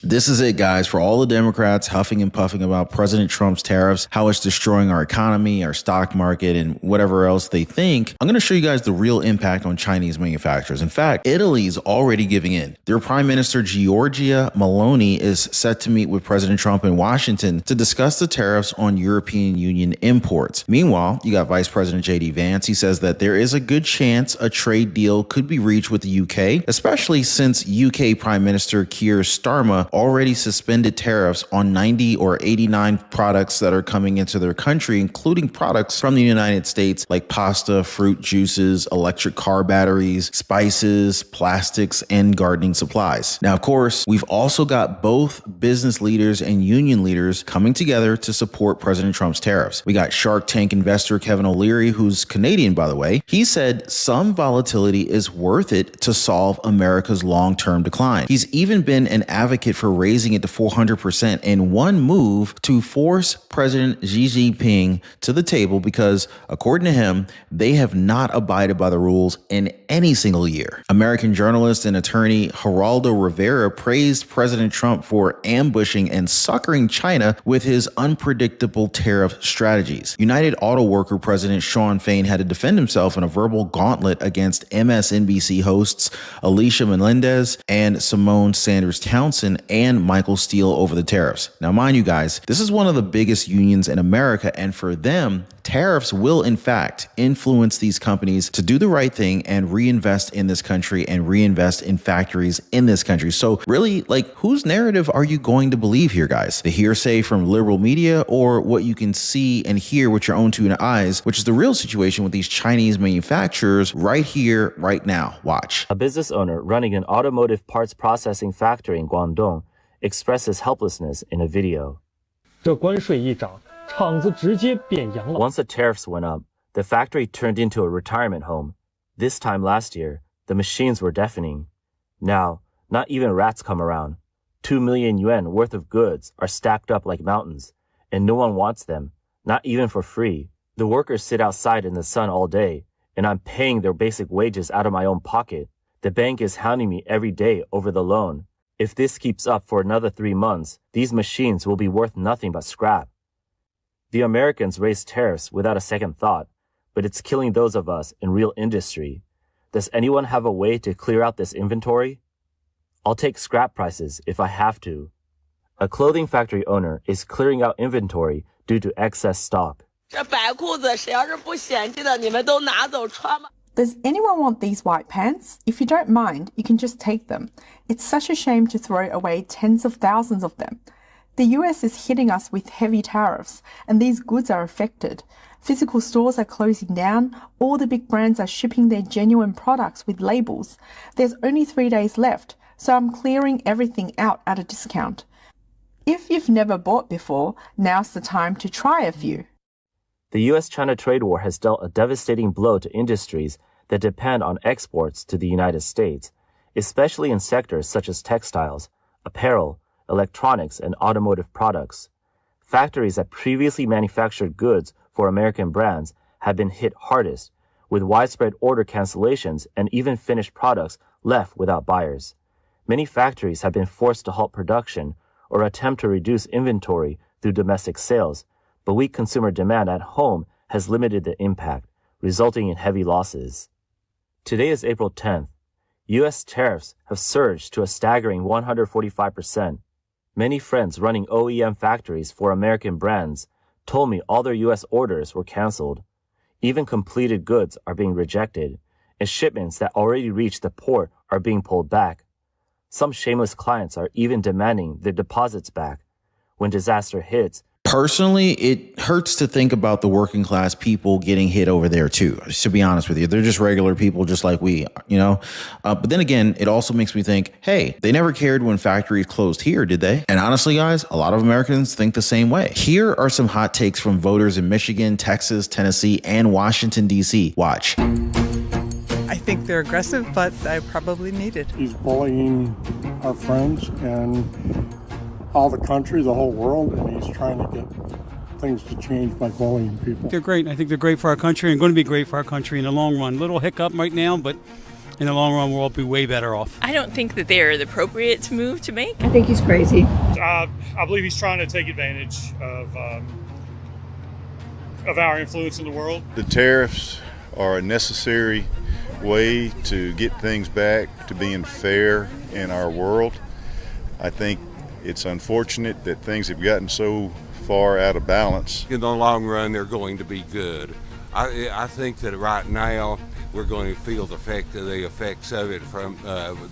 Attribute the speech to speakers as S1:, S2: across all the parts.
S1: This is it, guys, for all the Democrats huffing and puffing about President Trump's tariffs, how it's destroying our economy, our stock market, and whatever else they think. I'm going to show you guys the real impact on Chinese manufacturers. In fact, Italy's already giving in. Their Prime Minister Giorgia Meloni is set to meet with President Trump in Washington to discuss the tariffs on European Union imports. Meanwhile, you got Vice President J.D. Vance. He says that there is a good chance a trade deal could be reached with the UK, especially since UK Prime Minister Keir Starmer already suspended tariffs on 90 or 89 products that are coming into their country, including products from the United States like pasta, fruit juices, electric car batteries, spices, plastics, and gardening supplies. Now, of course, we've also got both business leaders and union leaders coming together to support President Trump's tariffs. We got Shark Tank investor Kevin O'Leary, who's Canadian, by the way. He said some volatility is worth it to solve America's long-term decline. He's even been an advocate for raising it to 400% in one move to force President Xi Jinping to the table because, according to him, they have not abided by the rules in any single year. American journalist and attorney Geraldo Rivera praised President Trump for ambushing and suckering China with his unpredictable tariff strategies. United Auto Worker President Shawn Fain had to defend himself in a verbal gauntlet against MSNBC hosts Alicia Melendez and Simone Sanders Townsend and Michael Steele over the tariffs. Now, mind you guys, this is one of the biggest unions in America, and for them, tariffs will in fact influence these companies to do the right thing and reinvest in this country and reinvest in factories in this country. So really, whose narrative are you going to believe here, guys? The hearsay from liberal media or what you can see and hear with your own two eyes, which is the real situation with these Chinese manufacturers right here, right now. Watch.
S2: A business owner running an automotive parts processing factory in Guangdong expresses helplessness in a video.
S3: Once
S2: the tariffs went up, the factory turned into a retirement home. This time last year, the machines were deafening. Now, not even rats come around. 2 million yuan worth of goods are stacked up like mountains, and no one wants them, not even for free. The workers sit outside in the sun all day, and I'm paying their basic wages out of my own pocket. The bank is hounding me every day over the loan. If this keeps up for another 3 months, these machines will be worth nothing but scrap. The Americans raised tariffs without a second thought, but it's killing those of us in real industry. Does anyone have a way to clear out this inventory? I'll take scrap prices if I have to. A clothing factory owner is clearing out inventory due to excess stock.
S4: Does anyone want these white pants? If you don't mind, you can just take them. It's such a shame to throw away tens of thousands of them. The US is hitting us with heavy tariffs, and these goods are affected. Physical stores are closing down. All the big brands are shipping their genuine products with labels. There's only 3 days left, so I'm clearing everything out at a discount. If you've never bought before, now's the time to try a few.
S2: The US-China trade war has dealt a devastating blow to industries that depend on exports to the United States, especially in sectors such as textiles, apparel, electronics, and automotive products. Factories that previously manufactured goods for American brands have been hit hardest, with widespread order cancellations and even finished products left without buyers. Many factories have been forced to halt production or attempt to reduce inventory through domestic sales, but weak consumer demand at home has limited the impact, resulting in heavy losses. Today is April 10th. U.S. tariffs have surged to a staggering 145%. Many friends running OEM factories for American brands told me all their U.S. orders were canceled. Even completed goods are being rejected, and shipments that already reached the port are being pulled back. Some shameless clients are even demanding their deposits back. When disaster hits,
S1: personally, it hurts to think about the working class people getting hit over there too, to be honest with you. They're just regular people just like we, but then again, it also makes me think, hey, they never cared when factories closed here, did they? And honestly, guys, a lot of Americans think the same way. Here are some hot takes from voters in Michigan, Texas, Tennessee, and Washington, D.C. Watch.
S5: I think they're aggressive, but I probably need it.
S6: He's bullying our friends and all the country, the whole world, and he's trying to get things to change by bullying people.
S7: They're great. I think they're great for our country and going to be great for our country in the long run. Little hiccup right now, but
S3: in the long run, we'll all be way better off.
S7: I don't think that they are the appropriate move to make.
S8: I think he's crazy.
S9: I believe he's trying to take advantage of our influence in the world.
S10: The tariffs are a necessary way to get things back to being fair in our world. I think it's unfortunate that things have gotten so far out of balance.
S11: In the long run, they're going to be good. I think that right now we're going to feel the effects of it from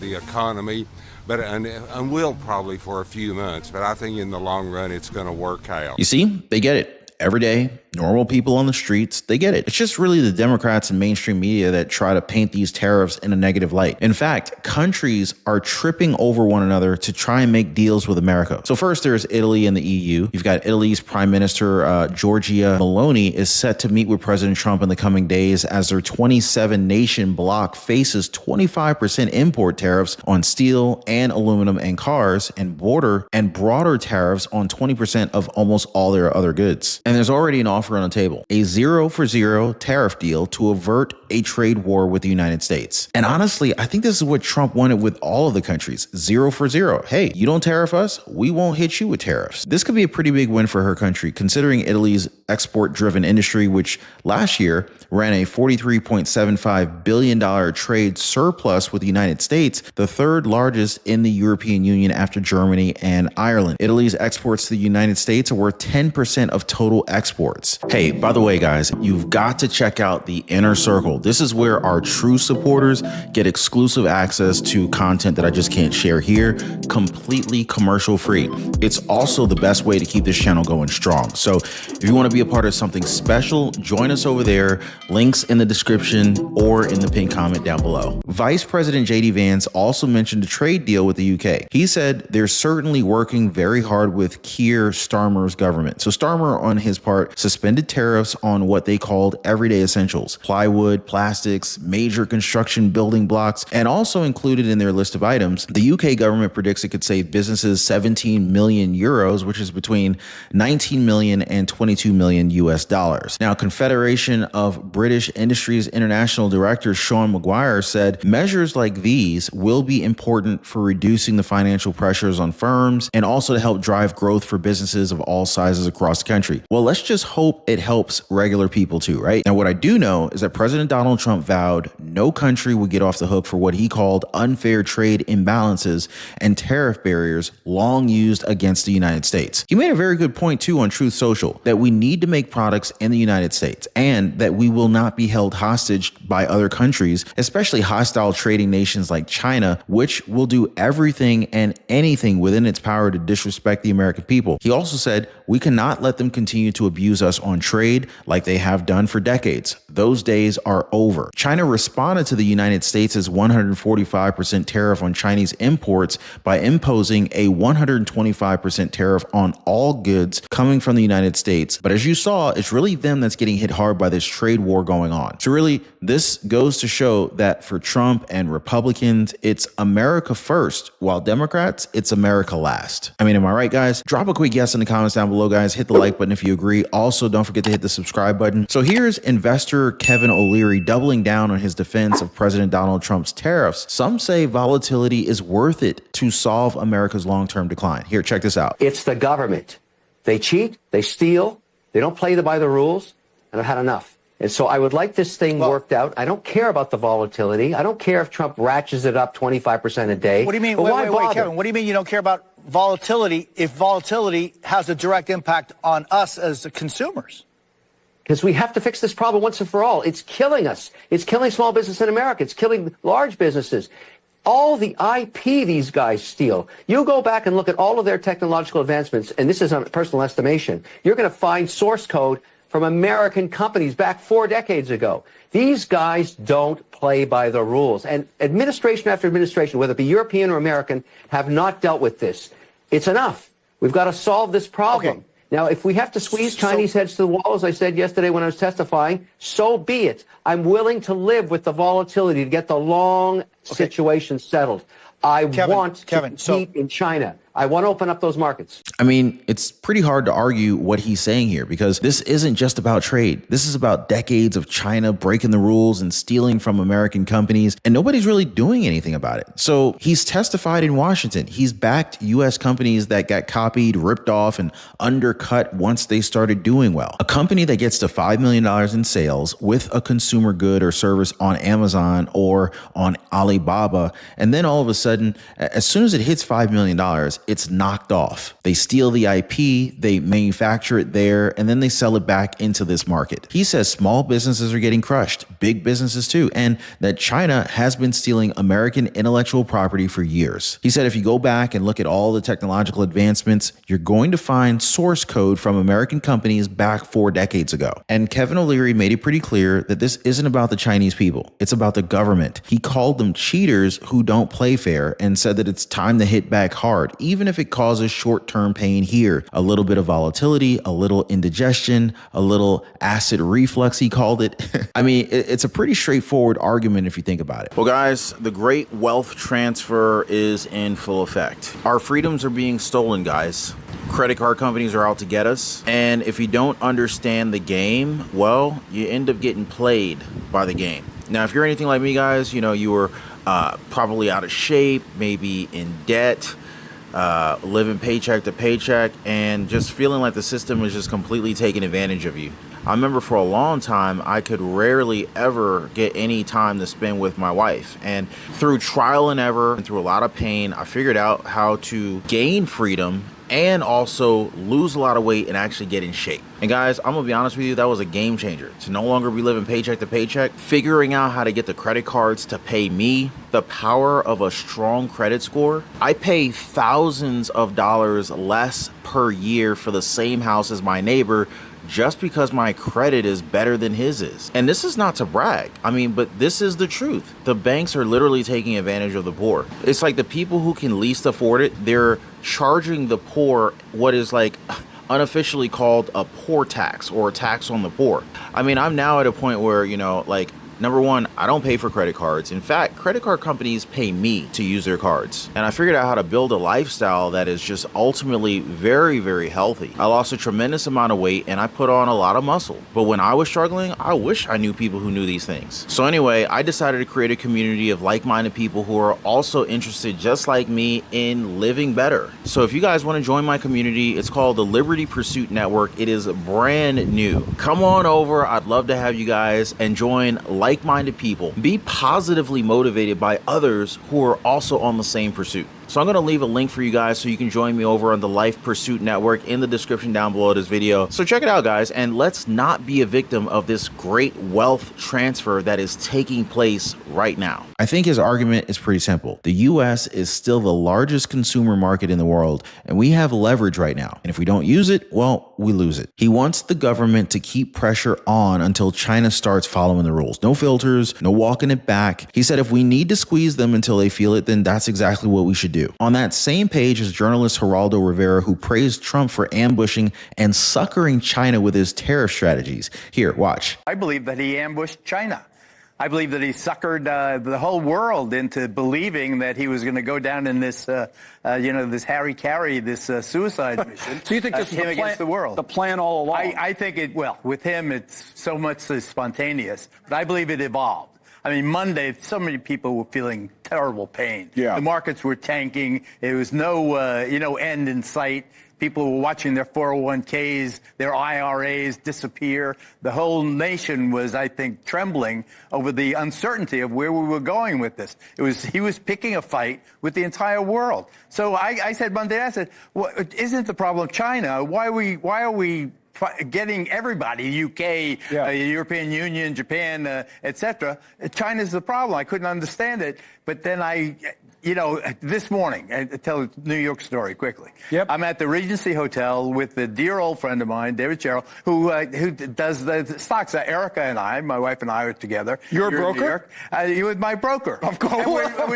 S11: the economy, but and will probably for a few months. But I think in the long run, it's going to work out.
S1: You see, they get it. Every day, normal people on the streets, they get it. It's just really the Democrats and mainstream media that try to paint these tariffs in a negative light. In fact, countries are tripping over one another to try and make deals with America. So first, there's Italy and the EU. You've got Italy's Prime Minister, Giorgia Meloni, is set to meet with President Trump in the coming days as their 27-nation bloc faces 25% import tariffs on steel and aluminum and cars, and broader tariffs on 20% of almost all their other goods. And there's already an offer on the table, a 0-for-0 tariff deal to avert a trade war with the United States. And honestly, I think this is what Trump wanted with all of the countries, 0-for-0. Hey, you don't tariff us, we won't hit you with tariffs. This could be a pretty big win for her country, considering Italy's export-driven industry, which last year ran a $43.75 billion trade surplus with the United States, the third largest in the European Union after Germany and Ireland. Italy's exports to the United States are worth 10% of total exports. Hey, by the way, guys, you've got to check out the Inner Circle. This is where our true supporters get exclusive access to content that I just can't share here, completely commercial free. It's also the best way to keep this channel going strong. So if you want to be a part of something special, join us over there. Links in the description or in the pinned comment down below. Vice President J.D. Vance also mentioned a trade deal with the UK. He said they're certainly working very hard with Keir Starmer's government. So Starmer, on his part, suspended tariffs on what they called everyday essentials, plywood, plastics, major construction building blocks, and also included in their list of items, the UK government predicts it could save businesses 17 million euros, which is between 19 million and 22 million US dollars. Now, Confederation of British Industries International Director Sean Maguire said measures like these will be important for reducing the financial pressures on firms and also to help drive growth for businesses of all sizes across the country. Well, let's just hope it helps regular people too, right? Now, what I do know is that President Donald Trump vowed no country would get off the hook for what he called unfair trade imbalances and tariff barriers long used against the United States. He made a very good point too on Truth Social that we need to make products in the United States and that we will not be held hostage by other countries, especially hostile trading nations like China, which will do everything and anything within its power to disrespect the American people. He also said we cannot let them continue to abuse us on trade like they have done for decades. Those days are over. China responded to the United States' 145% tariff on Chinese imports by imposing a 125% tariff on all goods coming from the United States. But as you saw, it's really them that's getting hit hard by this trade war going on. So really, this goes to show that for Trump and Republicans, it's America first, while Democrats, it's America last. I mean, am I right, guys? Drop a quick yes in the comments down below, guys. Hit the like button if you agree. Also, don't forget to hit the subscribe button. So here's investor Kevin O'Leary doubling down on his defense of President Donald Trump's tariffs. Some say volatility is worth it to solve America's long-term decline. Here, check this out.
S12: It's the government. They cheat, they steal, they don't play by the rules, and I've had enough. And so I would like this thing worked out. I don't care about the volatility. I don't care if Trump ratchets it up 25% a day.
S13: What do you mean? Wait, Kevin, what do you mean you don't care about volatility if volatility has a direct impact on us as the consumers?
S12: Because we have to fix this problem once and for all. It's killing us. It's killing small business in America. It's killing large businesses. All the IP these guys steal. You go back and look at all of their technological advancements, and this is a personal estimation, you're going to find source code from American companies back 4 decades ago. These guys don't play by the rules. And administration after administration, whether it be European or American, have not dealt with this. It's enough. We've got to solve this problem. Okay. Now, if we have to squeeze Chinese heads to the wall, as I said yesterday when I was testifying, so be it. I'm willing to live with the volatility to get the long situation settled. I want to compete in China. I want to open up those markets.
S1: I mean, it's pretty hard to argue what he's saying here because this isn't just about trade. This is about decades of China breaking the rules and stealing from American companies, and nobody's really doing anything about it. So he's testified in Washington. He's backed U.S. companies that got copied, ripped off, and undercut once they started doing well. A company that gets to $5 million in sales with a consumer good or service on Amazon or on Alibaba, and then all of a sudden, as soon as it hits $5 million, it's knocked off. They steal the IP, they manufacture it there, and then they sell it back into this market. He says small businesses are getting crushed, big businesses too, and that China has been stealing American intellectual property for years. He said if you go back and look at all the technological advancements, you're going to find source code from American companies back 4 decades ago. And Kevin O'Leary made it pretty clear that this isn't about the Chinese people. It's about the government. He called them cheaters who don't play fair and said that it's time to hit back hard, even if it causes short-term pain here. A little bit of volatility, a little indigestion, a little acid reflux, he called it. I mean, it's a pretty straightforward argument if you think about it. Well, guys, the great wealth transfer is in full effect. Our freedoms are being stolen, guys. Credit card companies are out to get us. And if you don't understand the game, well, you end up getting played by the game. Now, if you're anything like me, guys, you know, you were probably out of shape, maybe in debt, living paycheck to paycheck, and just feeling like the system is just completely taking advantage of you. I remember for a long time, I could rarely ever get any time to spend with my wife. And through trial and error and through a lot of pain, I figured out how to gain freedom and also lose a lot of weight and actually get in shape. And guys, I'm gonna be honest with you, that was a game changer. To no longer be living paycheck to paycheck, figuring out how to get the credit cards to pay me, the power of a strong credit score. I pay thousands of dollars less per year for the same house as my neighbor just because my credit is better than his is. And this is not to brag. I mean, but this is the truth. The banks are literally taking advantage of the poor. It's like the people who can least afford it, they're charging the poor what is like unofficially called a poor tax or a tax on the poor. I mean, I'm now at a point where, you know, like, number one, I don't pay for credit cards. In fact, credit card companies pay me to use their cards. And I figured out how to build a lifestyle that is just ultimately very, very healthy. I lost a tremendous amount of weight and I put on a lot of muscle. But when I was struggling, I wish I knew people who knew these things. So anyway, I decided to create a community of like-minded people who are also interested, just like me, in living better. So if you guys want to join my community, it's called the Liberty Pursuit Network. It is brand new. Come on over. I'd love to have you guys and join like-minded people. Be positively motivated by others who are also on the same pursuit. So I'm going to leave a link for you guys so you can join me over on the Life Pursuit Network in the description down below this video. So check it out, guys, and let's not be a victim of this great wealth transfer that is taking place right now. I think his argument is pretty simple. The US is still the largest consumer market in the world, and we have leverage right now. And if we don't use it, well, we lose it. He wants the government to keep pressure on until China starts following the rules. No filters, no walking it back. He said if we need to squeeze them until they feel it, then that's exactly what we should do. On that same page is journalist Geraldo Rivera, who praised Trump for ambushing and suckering China with his tariff strategies. Here, watch.
S8: I believe that he ambushed China. I believe that he suckered the whole world into believing that he was going to go down in this, this Harry Carey, this suicide mission.
S13: So you think this is
S8: him against the world?
S13: The plan all along?
S8: I think with him, it's so much spontaneous, but I believe it evolved. I mean, Monday, so many people were feeling terrible pain.
S13: Yeah.
S8: The markets were tanking. There was no, end in sight. People were watching their 401ks, their IRAs disappear. The whole nation was, I think, trembling over the uncertainty of where we were going with this. He was picking a fight with the entire world. So I said Monday, well, isn't the problem China? Why are we getting everybody, UK, European Union, Japan, etc. China's the problem. I couldn't understand it. But then this morning, I tell a New York story quickly.
S13: Yep.
S8: I'm at the Regency Hotel with a dear old friend of mine, David Gerald, who does the stocks. Erica and I, my wife and I, are together.
S13: You're a broker?
S8: In New York. You're my broker.
S13: Of course.
S8: And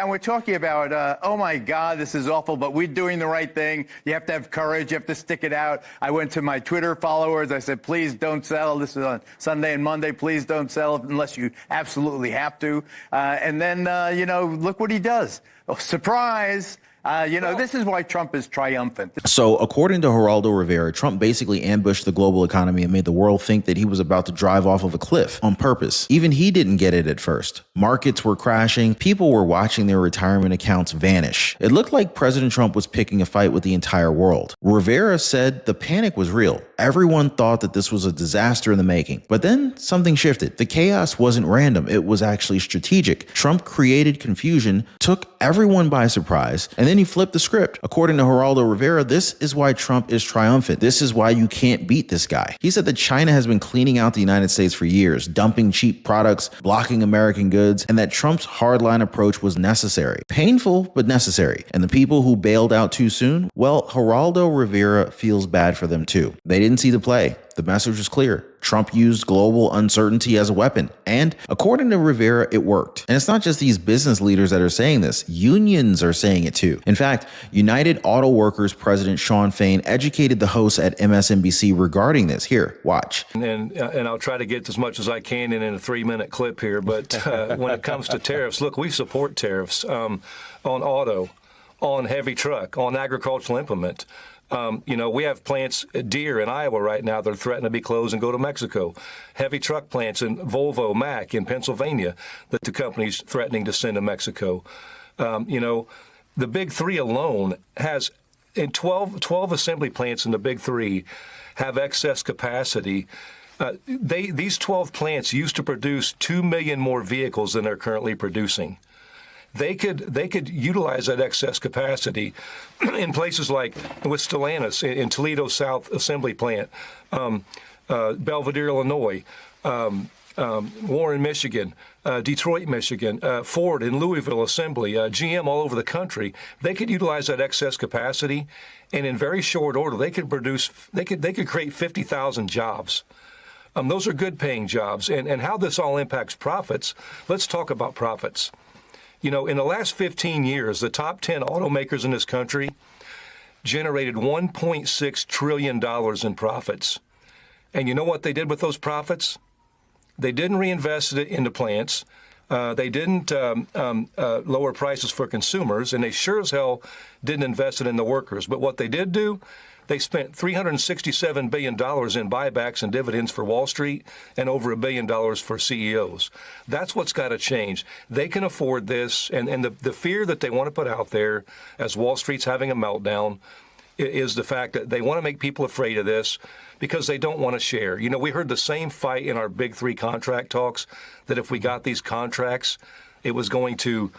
S8: we're talking about, oh my God, this is awful, but we're doing the right thing. You have to have courage. You have to stick it out. I went to my Twitter followers. I said, please don't sell. This is on Sunday and Monday. Please don't sell unless you absolutely have to. And then, look what he does. Oh, surprise. This is why Trump is triumphant.
S1: So, according to Geraldo Rivera, Trump basically ambushed the global economy and made the world think that he was about to drive off of a cliff on purpose. Even he didn't get it at first. Markets were crashing. People were watching their retirement accounts vanish. It looked like President Trump was picking a fight with the entire world. Rivera said the panic was real. Everyone thought that this was a disaster in the making. But then something shifted. The chaos wasn't random. It was actually strategic. Trump created confusion, took everyone by surprise, and then he flipped the script. According to Geraldo Rivera, this is why Trump is triumphant. This is why you can't beat this guy. He said that China has been cleaning out the United States for years, dumping cheap products, blocking American goods, and that Trump's hardline approach was necessary. Painful, but necessary. And the people who bailed out too soon, well, Geraldo Rivera feels bad for them too. They didn't see the play. The message was clear. Trump used global uncertainty as a weapon. And according to Rivera, it worked. And it's not just these business leaders that are saying this. Unions are saying it too. In fact, United Auto Workers President Shawn Fain educated the hosts at MSNBC regarding this. Here, watch.
S14: And I'll try to get as much as I can in a 3-minute clip here. But when it comes to tariffs, look, we support tariffs on auto, on heavy truck, on agricultural implement. We have plants, Deere in Iowa right now, that are threatening to be closed and go to Mexico. Heavy truck plants in Volvo, Mack in Pennsylvania that the company's threatening to send to Mexico. The big three alone has, in 12 assembly plants in the big three have excess capacity. These 12 plants used to produce 2 million more vehicles than they're currently producing. They could utilize that excess capacity in places like with Stellantis in Toledo South Assembly Plant, Belvidere, Illinois, Warren, Michigan, Detroit, Michigan, Ford in Louisville Assembly, GM all over the country. They could utilize that excess capacity, and in very short order, they could create 50,000 jobs. Those are good paying jobs. And how this all impacts profits, let's talk about profits. In the last 15 years, the top 10 automakers in this country generated $1.6 trillion in profits. And you know what they did with those profits? They didn't reinvest it into plants. They didn't lower prices for consumers, and they sure as hell didn't invest it in the workers. But what they did do, they spent $367 billion in buybacks and dividends for Wall Street and over $1 billion for CEOs. That's what's got to change. They can afford this, and the fear that they want to put out there as Wall Street's having a meltdown is the fact that they want to make people afraid of this because they don't want to share. We heard the same fight in our big three contract talks, that if we got these contracts, it was going to,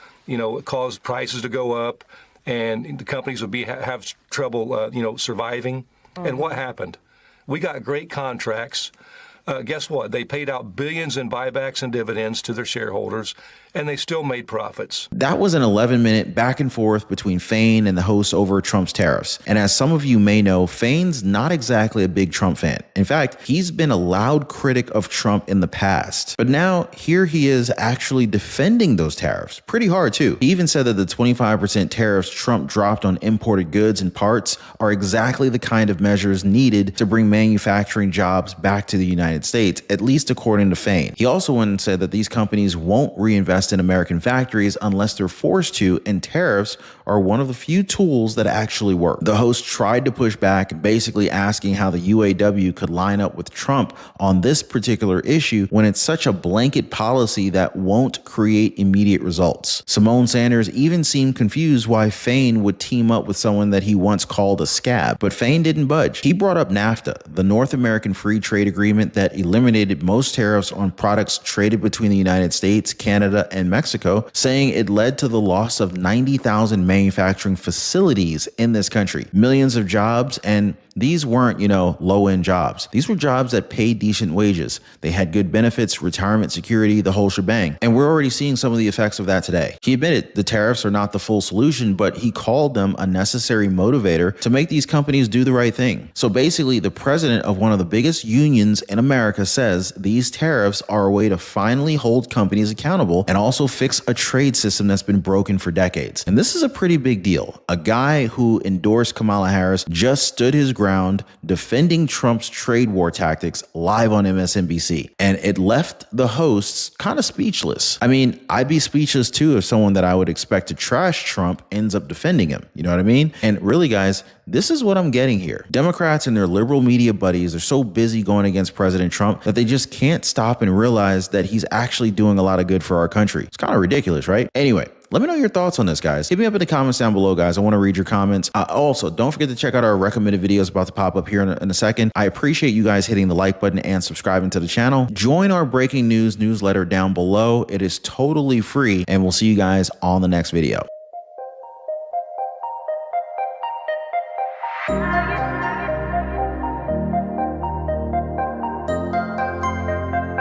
S14: cause prices to go up, and the companies would have trouble, surviving. And what happened? We got great contracts. Guess what? They paid out billions in buybacks and dividends to their shareholders, and they still made profits.
S1: That was an 11-minute back and forth between Fain and the hosts over Trump's tariffs. And as some of you may know, Fain's not exactly a big Trump fan. In fact, he's been a loud critic of Trump in the past. But now here he is actually defending those tariffs pretty hard too. He even said that the 25% tariffs Trump dropped on imported goods and parts are exactly the kind of measures needed to bring manufacturing jobs back to the United States, at least according to Fain. He also went and said that these companies won't reinvest in American factories unless they're forced to, and tariffs are one of the few tools that actually work. The host tried to push back, basically asking how the UAW could line up with Trump on this particular issue when it's such a blanket policy that won't create immediate results. Simone Sanders even seemed confused why Fain would team up with someone that he once called a scab, but Fain didn't budge. He brought up NAFTA, the North American Free Trade Agreement that eliminated most tariffs on products traded between the United States, Canada, and Mexico, saying it led to the loss of 90,000 manufacturing facilities in this country, millions of jobs, and these weren't, low-end jobs. These were jobs that paid decent wages. They had good benefits, retirement security, the whole shebang. And we're already seeing some of the effects of that today. He admitted the tariffs are not the full solution, but he called them a necessary motivator to make these companies do the right thing. So basically, the president of one of the biggest unions in America says these tariffs are a way to finally hold companies accountable and also fix a trade system that's been broken for decades. And this is a pretty big deal. A guy who endorsed Kamala Harris just stood his ground ground defending Trump's trade war tactics live on MSNBC. And it left the hosts kind of speechless. I mean, I'd be speechless too if someone that I would expect to trash Trump ends up defending him. You know what I mean? And really, guys, this is what I'm getting here. Democrats and their liberal media buddies are so busy going against President Trump that they just can't stop and realize that he's actually doing a lot of good for our country. It's kind of ridiculous, right? Anyway, let me know your thoughts on this, guys. Hit me up in the comments down below, guys. I want to read your comments. Also, don't forget to check out our recommended videos about to pop up here in a second. I appreciate you guys hitting the like button and subscribing to the channel. Join our breaking news newsletter down below. It is totally free, and we'll see you guys on the next video.